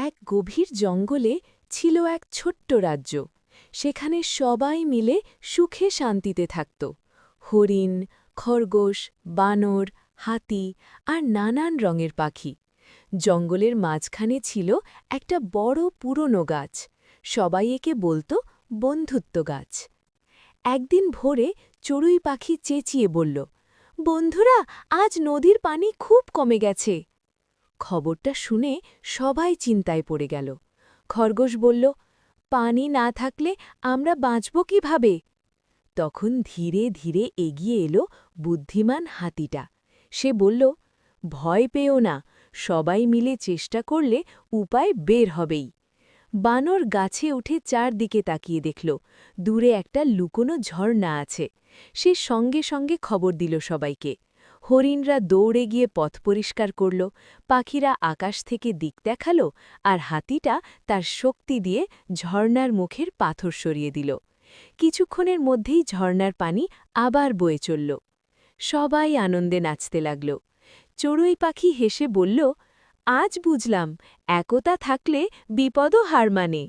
এক গভীর জঙ্গলে ছিল এক ছোট্ট রাজ্য। সেখানে সবাই মিলে সুখে শান্তিতে থাকত। হরিণ, খরগোশ, বানর, হাতি আর নানান রঙের পাখি। জঙ্গলের মাঝখানে ছিল একটা বড় পুরনো গাছ। সবাই একে বলত বন্ধুত্ব গাছ। একদিন ভোরে চড়ুই পাখি চেঁচিয়ে বলল, বন্ধুরা, আজ নদীর পানি খুব কমে গেছে। খবরটা শুনে সবাই চিন্তায় পড়ে গেল। খরগোশ বলল, পানি না থাকলে আমরা বাঁচব কিভাবে? তখন ধীরে ধীরে এগিয়ে এলো বুদ্ধিমান হাতিটা। সে বলল, ভয় পেও না, সবাই মিলে চেষ্টা করলে উপায় বের হবেই। বানর গাছে উঠে চারদিকে তাকিয়ে দেখল, দূরে একটা লুকোনো ঝর্ণা আছে। সে সঙ্গে সঙ্গে খবর দিল সবাইকে। হরিণরা দৌড়ে গিয়ে পথ পরিষ্কার করল, পাখিরা আকাশ থেকে দিক দেখালো, আর হাতিটা তার শক্তি দিয়ে ঝর্ণার মুখের পাথর সরিয়ে দিল। কিছুক্ষণের মধ্যেই ঝর্ণার পানি আবার বয়ে চলল। সবাই আনন্দে নাচতে লাগল। চড়ুই পাখি হেসে বলল, আজ বুঝলাম, একতা থাকলে বিপদও হার মানে।